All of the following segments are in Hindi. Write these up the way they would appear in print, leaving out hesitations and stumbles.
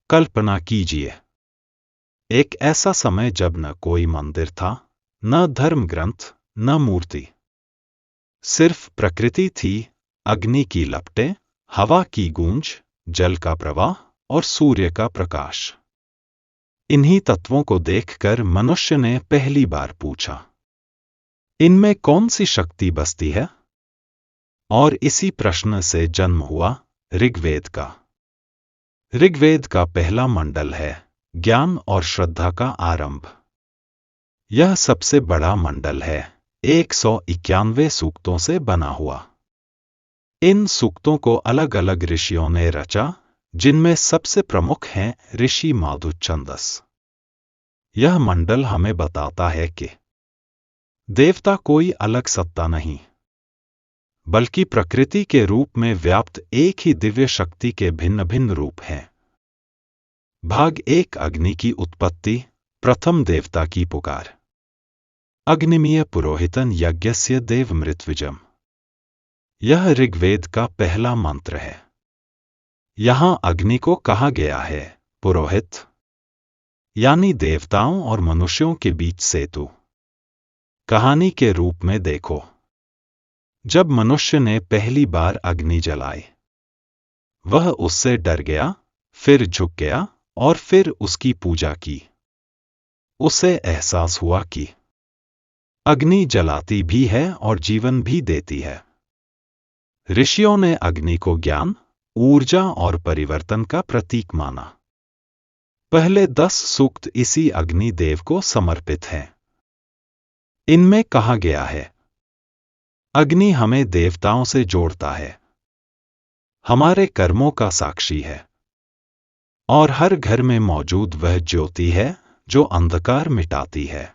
कल्पना कीजिए, एक ऐसा समय जब न कोई मंदिर था, न धर्म ग्रंथ, न मूर्ति। सिर्फ प्रकृति थी, अग्नि की लपटें, हवा की गूंज, जल का प्रवाह और सूर्य का प्रकाश। इन्हीं तत्वों को देखकर मनुष्य ने पहली बार पूछा, इनमें कौन सी शक्ति बसती है? और इसी प्रश्न से जन्म हुआ ऋग्वेद का। ऋग्वेद का पहला मंडल है ज्ञान और श्रद्धा का आरंभ। यह सबसे बड़ा मंडल है, 191 सूक्तों से बना हुआ। इन सूक्तों को अलग अलग ऋषियों ने रचा, जिनमें सबसे प्रमुख हैं ऋषि माधुछंदस। यह मंडल हमें बताता है कि देवता कोई अलग सत्ता नहीं, बल्कि प्रकृति के रूप में व्याप्त एक ही दिव्य शक्ति के भिन्न भिन्न रूप हैं। भाग 1, अग्नि की उत्पत्ति, प्रथम देवता की पुकार। अग्निमीय पुरोहितन यज्ञस्य देव मृत्विजम। यह ऋग्वेद का पहला मंत्र है। यहां अग्नि को कहा गया है पुरोहित, यानी देवताओं और मनुष्यों के बीच सेतु। कहानी के रूप में देखो, जब मनुष्य ने पहली बार अग्नि जलाई, वह उससे डर गया, फिर झुक गया और फिर उसकी पूजा की। उसे एहसास हुआ कि अग्नि जलाती भी है और जीवन भी देती है। ऋषियों ने अग्नि को ज्ञान, ऊर्जा और परिवर्तन का प्रतीक माना। पहले 10 सूक्त इसी अग्नि देव को समर्पित हैं। इनमें कहा गया है, अग्नि हमें देवताओं से जोड़ता है, हमारे कर्मों का साक्षी है और हर घर में मौजूद वह ज्योति है जो अंधकार मिटाती है।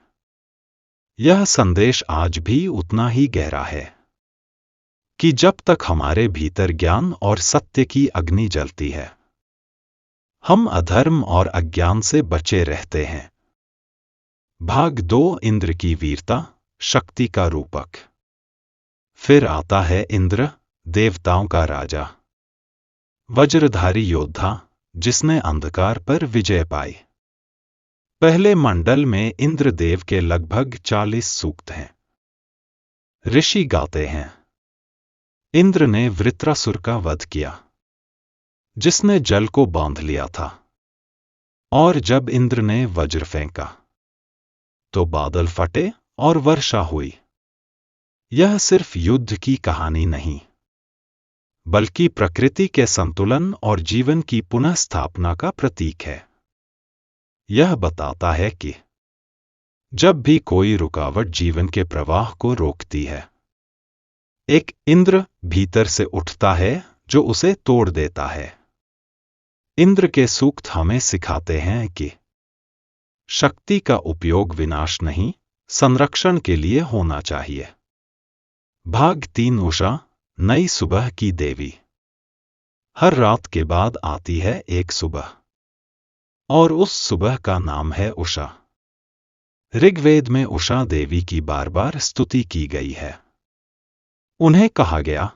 यह संदेश आज भी उतना ही गहरा है कि जब तक हमारे भीतर ज्ञान और सत्य की अग्नि जलती है, हम अधर्म और अज्ञान से बचे रहते हैं। भाग 2, इंद्र की वीरता, शक्ति का रूपक। फिर आता है इंद्र, देवताओं का राजा, वज्रधारी योद्धा, जिसने अंधकार पर विजय पाई। पहले मंडल में इंद्रदेव के लगभग 40 सूक्त हैं। ऋषि गाते हैं, इंद्र ने वृत्रासुर का वध किया, जिसने जल को बांध लिया था। और जब इंद्र ने वज्र फेंका, तो बादल फटे और वर्षा हुई। यह सिर्फ युद्ध की कहानी नहीं, बल्कि प्रकृति के संतुलन और जीवन की पुनः स्थापना का प्रतीक है। यह बताता है कि जब भी कोई रुकावट जीवन के प्रवाह को रोकती है, एक इंद्र भीतर से उठता है जो उसे तोड़ देता है। इंद्र के सूक्त हमें सिखाते हैं कि शक्ति का उपयोग विनाश नहीं, संरक्षण के लिए होना चाहिए। भाग 3, उषा, नई सुबह की देवी। हर रात के बाद आती है एक सुबह, और उस सुबह का नाम है उषा। ऋग्वेद में उषा देवी की बार बार स्तुति की गई है। उन्हें कहा गया,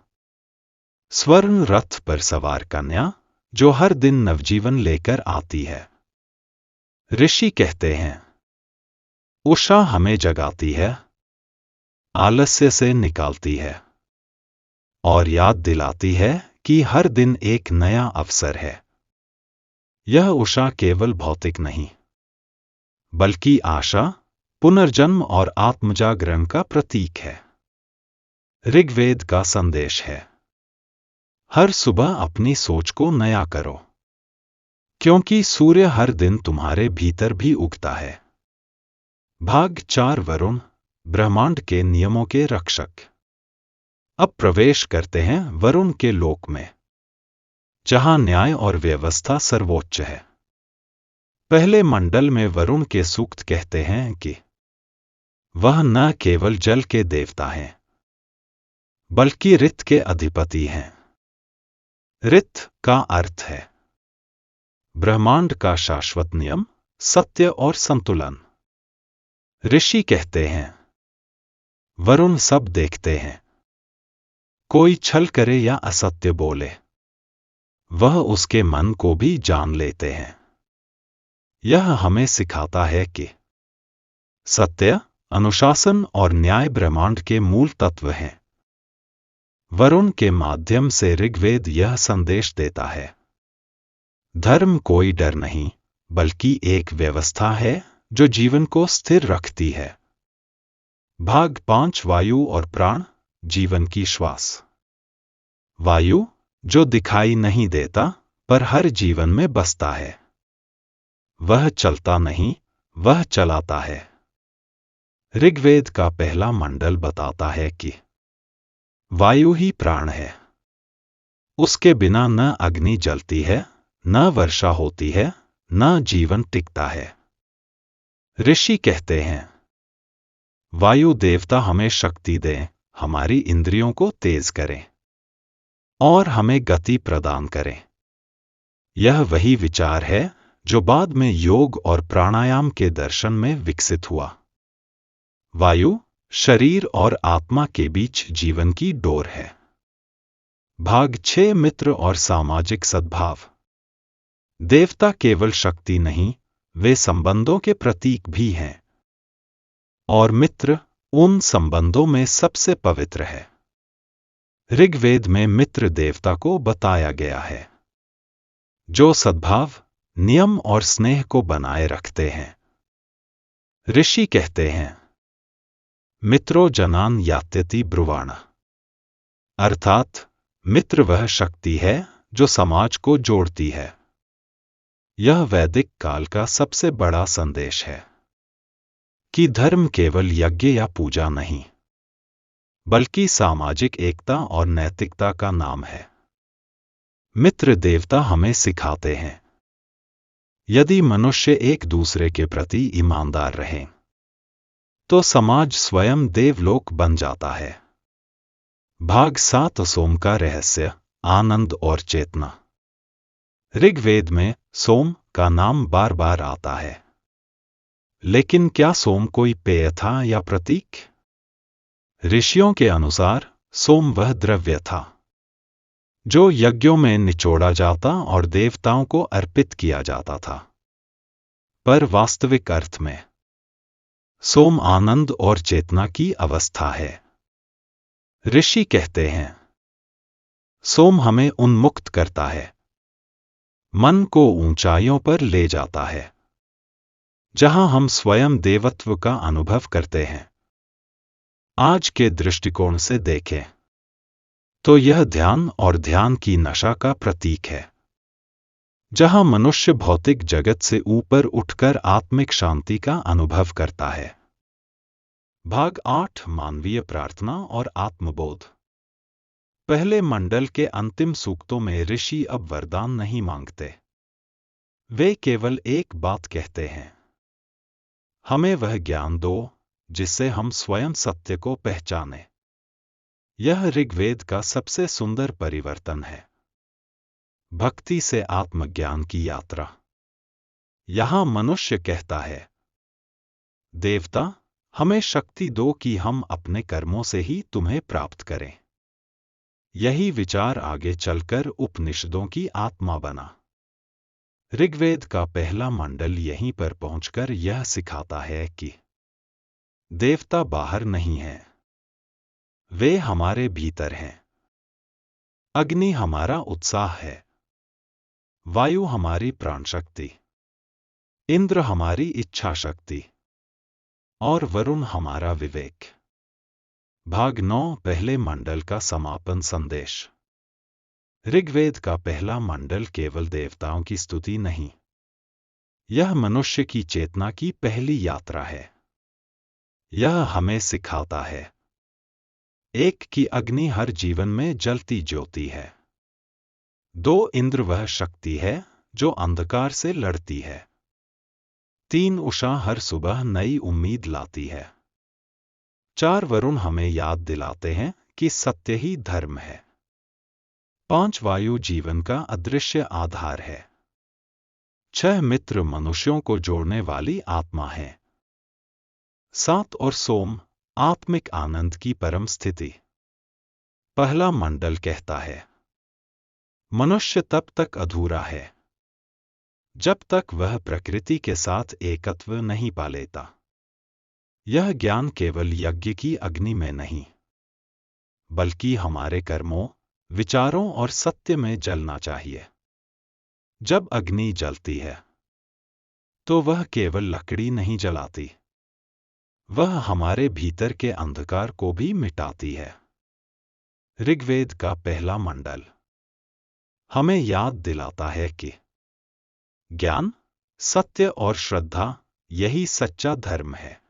स्वर्ण रथ पर सवार कन्या, जो हर दिन नवजीवन लेकर आती है। ऋषि कहते हैं, उषा हमें जगाती है, आलस्य से निकालती है और याद दिलाती है कि हर दिन एक नया अवसर है। यह उषा केवल भौतिक नहीं, बल्कि आशा, पुनर्जन्म और आत्मजागरण का प्रतीक है। ऋग्वेद का संदेश है, हर सुबह अपनी सोच को नया करो, क्योंकि सूर्य हर दिन तुम्हारे भीतर भी उगता है। भाग 4, वरुण, ब्रह्मांड के नियमों के रक्षक। अब प्रवेश करते हैं वरुण के लोक में, जहां न्याय और व्यवस्था सर्वोच्च है। पहले मंडल में वरुण के सूक्त कहते हैं कि वह न केवल जल के देवता हैं, बल्कि ऋत के अधिपति हैं। ऋत का अर्थ है ब्रह्मांड का शाश्वत नियम, सत्य और संतुलन। ऋषि कहते हैं, वरुण सब देखते हैं, कोई छल करे या असत्य बोले, वह उसके मन को भी जान लेते हैं। यह हमें सिखाता है कि सत्य, अनुशासन और न्याय ब्रह्मांड के मूल तत्व हैं। वरुण के माध्यम से ऋग्वेद यह संदेश देता है, धर्म कोई डर नहीं, बल्कि एक व्यवस्था है जो जीवन को स्थिर रखती है। भाग 5 वायु और प्राण, जीवन की श्वास। वायु, जो दिखाई नहीं देता पर हर जीवन में बसता है। वह चलता नहीं, वह चलाता है। ऋग्वेद का पहला मंडल बताता है कि वायु ही प्राण है। उसके बिना न अग्नि जलती है, न वर्षा होती है, न जीवन टिकता है। ऋषि कहते हैं, वायु देवता हमें शक्ति दें, हमारी इंद्रियों को तेज करें और हमें गति प्रदान करें। यह वही विचार है जो बाद में योग और प्राणायाम के दर्शन में विकसित हुआ। वायु, शरीर और आत्मा के बीच जीवन की डोर है। भाग 6 मित्र और सामाजिक सद्भाव। देवता केवल शक्ति नहीं, वे संबंधों के प्रतीक भी हैं। और मित्र उन संबंधों में सबसे पवित्र है। ऋग्वेद में मित्र देवता को बताया गया है, जो सद्भाव, नियम और स्नेह को बनाए रखते हैं। ऋषि कहते हैं, मित्रो जनान यात्यति ब्रुवाण, अर्थात मित्र वह शक्ति है जो समाज को जोड़ती है। यह वैदिक काल का सबसे बड़ा संदेश है कि धर्म केवल यज्ञ या पूजा नहीं, बल्कि सामाजिक एकता और नैतिकता का नाम है। मित्र देवता हमें सिखाते हैं, यदि मनुष्य एक दूसरे के प्रति ईमानदार रहें, तो समाज स्वयं देवलोक बन जाता है। भाग 7 सोम का रहस्य, आनंद और चेतना। ऋग्वेद में सोम का नाम बार बार आता है, लेकिन क्या सोम कोई पेय था या प्रतीक? ऋषियों के अनुसार सोम वह द्रव्य था जो यज्ञों में निचोड़ा जाता और देवताओं को अर्पित किया जाता था। पर वास्तविक अर्थ में सोम आनंद और चेतना की अवस्था है। ऋषि कहते हैं, सोम हमें उन्मुक्त करता है, मन को ऊंचाइयों पर ले जाता है, जहां हम स्वयं देवत्व का अनुभव करते हैं। आज के दृष्टिकोण से देखें तो यह ध्यान और ध्यान की नशा का प्रतीक है, जहां मनुष्य भौतिक जगत से ऊपर उठकर आत्मिक शांति का अनुभव करता है। भाग 8 मानवीय प्रार्थना और आत्मबोध। पहले मंडल के अंतिम सूक्तों में ऋषि अब वरदान नहीं मांगते। वे केवल एक बात कहते हैं, हमें वह ज्ञान दो जिससे हम स्वयं सत्य को पहचानें। यह ऋग्वेद का सबसे सुंदर परिवर्तन है। भक्ति से आत्मज्ञान की यात्रा। यहां मनुष्य कहता है, देवता हमें शक्ति दो कि हम अपने कर्मों से ही तुम्हें प्राप्त करें। यही विचार आगे चलकर उपनिषदों की आत्मा बना। ऋग्वेद का पहला मंडल यहीं पर पहुंचकर यह सिखाता है कि देवता बाहर नहीं है, वे हमारे भीतर हैं। अग्नि हमारा उत्साह है, वायु हमारी प्राण शक्ति, इंद्र हमारी इच्छा शक्ति और वरुण हमारा विवेक। भाग 9 पहले मंडल का समापन संदेश। ऋग्वेद का पहला मंडल केवल देवताओं की स्तुति नहीं, यह मनुष्य की चेतना की पहली यात्रा है। यह हमें सिखाता है, एक की अग्नि हर जीवन में जलती ज्योति है। 2 इंद्र वह शक्ति है जो अंधकार से लड़ती है। 3 उषा हर सुबह नई उम्मीद लाती है। 4 वरुण हमें याद दिलाते हैं कि सत्य ही धर्म है। 5 वायु जीवन का अदृश्य आधार है। 6 मित्र मनुष्यों को जोड़ने वाली आत्मा है। 7 और सोम आत्मिक आनंद की परम स्थिति। पहला मंडल कहता है, मनुष्य तब तक अधूरा है जब तक वह प्रकृति के साथ एकत्व नहीं पा लेता। यह ज्ञान केवल यज्ञ की अग्नि में नहीं, बल्कि हमारे कर्मों, विचारों और सत्य में जलना चाहिए। जब अग्नि जलती है, तो वह केवल लकड़ी नहीं जलाती, वह हमारे भीतर के अंधकार को भी मिटाती है। ऋग्वेद का पहला मंडल हमें याद दिलाता है कि ज्ञान, सत्य और श्रद्धा यही सच्चा धर्म है।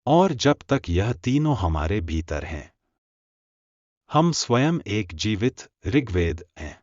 और जब तक यह तीनों हमारे भीतर हैं, हम स्वयं एक जीवित ऋग्वेद हैं।